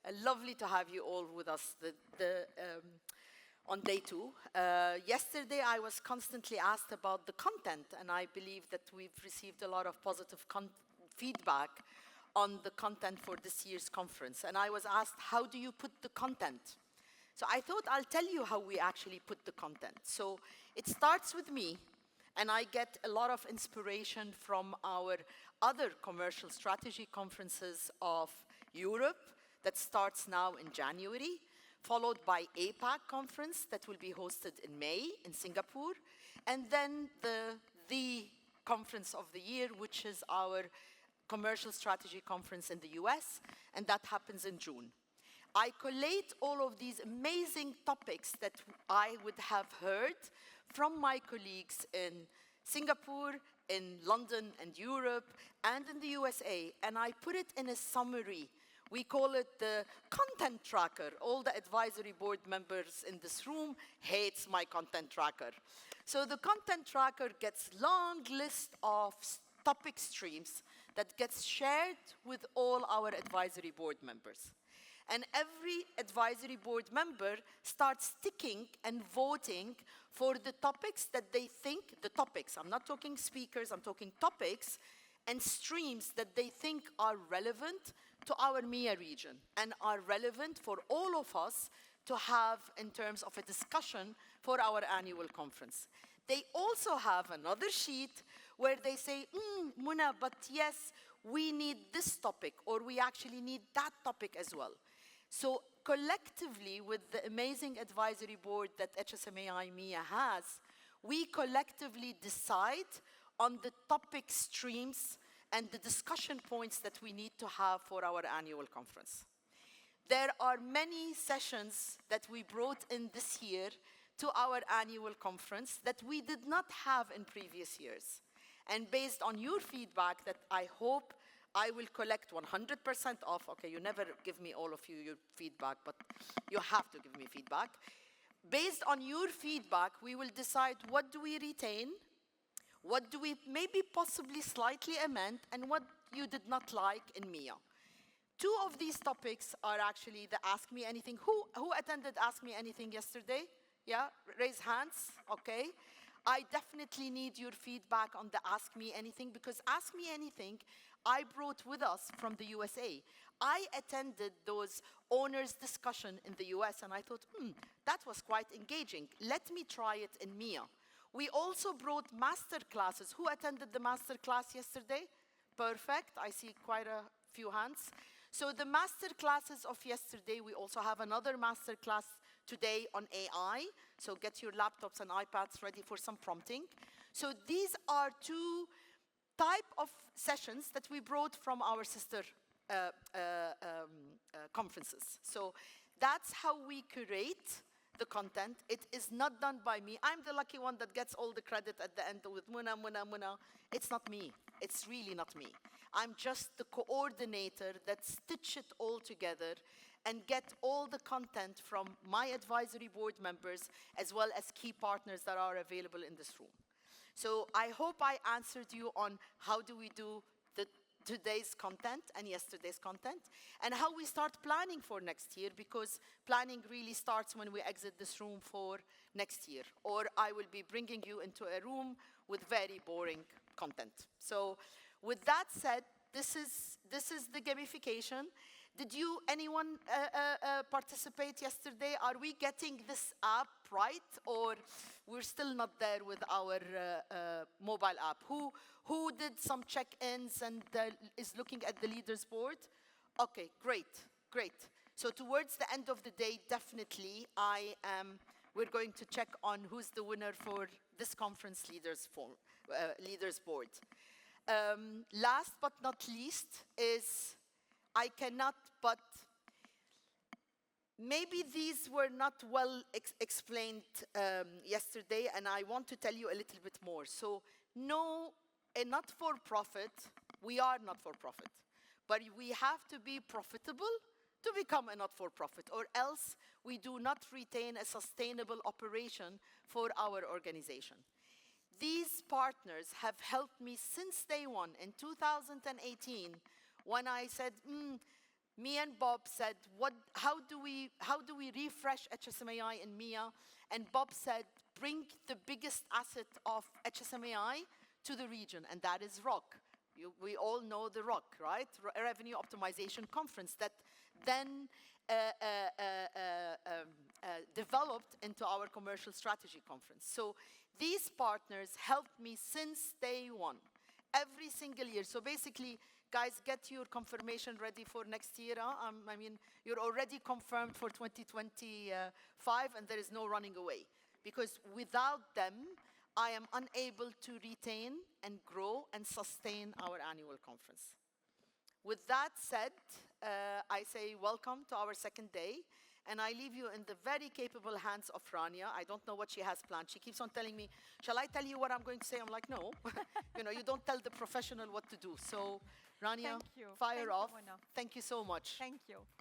Lovely to have you all with us on day 2. Yesterday, I was constantly asked about the content, and I believe that we've received a lot of positive feedback on the content for this year's conference. And I was asked, how do you put the content? So I thought I'll tell you how we actually put the content. So it starts with me, and I get a lot of inspiration from our other commercial strategy conferences of Europe that starts now in January, followed by APAC conference that will be hosted in May in Singapore, and then the conference of the year, which is our commercial strategy conference in the US, and that happens in June. I collate all of these amazing topics that I would have heard from my colleagues in Singapore, in London and Europe, and in the USA, and I put it in a summary. We call it the content tracker. All the advisory board members in this room hates my content tracker. So the content tracker gets long list of topic streams that gets shared with all our advisory board members. And every advisory board member starts ticking and voting for the topics that they think, the topics, I'm not talking speakers, I'm talking topics, and streams that they think are relevant to our MEA region and are relevant for all of us to have in terms of a discussion for our annual conference. They also have another sheet where they say, Muna, but yes, we need this topic, or we actually need that topic as well. So collectively, with the amazing advisory board that HSMAI MEA has, we collectively decide on the topic streams and the discussion points that we need to have for our annual conference. There are many sessions that we brought in this year to our annual conference that we did not have in previous years. And based on your feedback that I hope I will collect 100% of, okay, you never give me all of your feedback, but you have to give me feedback. Based on your feedback, we will decide what do we retain, what do we maybe possibly slightly amend, and what you did not like in MEA. 2 of these topics are actually the Ask Me Anything. Who attended Ask Me Anything yesterday? Yeah, raise hands, okay. I definitely need your feedback on the Ask Me Anything, because Ask Me Anything, I brought with us from the USA. I attended those owners' discussion in the US, and I thought, that was quite engaging. Let me try it in MEA. We also brought master classes. Who attended the master class yesterday? Perfect, I see quite a few hands. So the master classes of yesterday, we also have another master class today on AI. So get your laptops and iPads ready for some prompting. So these are 2 type of sessions that we brought from our sister conferences. So that's how we curate the content. It is not done by me. I'm the lucky one that gets all the credit at the end with Muna. It's not me. It's really not me. I'm just the coordinator that stitch it all together and get all the content from my advisory board members as well as key partners that are available in this room. So I hope I answered you on how do we do today's content and yesterday's content, and how we start planning for next year, because planning really starts when we exit this room for next year, or I will be bringing you into a room with very boring content. So with that said, this is the gamification. Did anyone participate yesterday? Are we getting this app right, or we're still not there with our mobile app? Who did some check-ins and is looking at the leaders board? Okay, great. So towards the end of the day, definitely, we're going to check on who's the winner for this conference leaders board. Last but not least is, I cannot but, maybe these were not well explained yesterday, and I want to tell you a little bit more. So no, a not-for-profit, we are not-for-profit, but we have to be profitable to become a not-for-profit, or else we do not retain a sustainable operation for our organization. These partners have helped me since day one in 2018, when I said, me and Bob said, how do we refresh HSMAI in MEA? And Bob said, bring the biggest asset of HSMAI to the region, and that is ROC. We all know the ROC, right? Revenue Optimization Conference that then developed into our commercial strategy conference. So these partners helped me since day one, every single year. So basically, guys, get your confirmation ready for next year. I mean, you're already confirmed for 2025, and there is no running away. Because without them, I am unable to retain and grow and sustain our annual conference. With that said, I say welcome to our second day, and I leave you in the very capable hands of Rania. I don't know what she has planned. She keeps on telling me, shall I tell you what I'm going to say? I'm like, no. You know, you don't tell the professional what to do. So, Rania, fire off. Thank you so much. Thank you.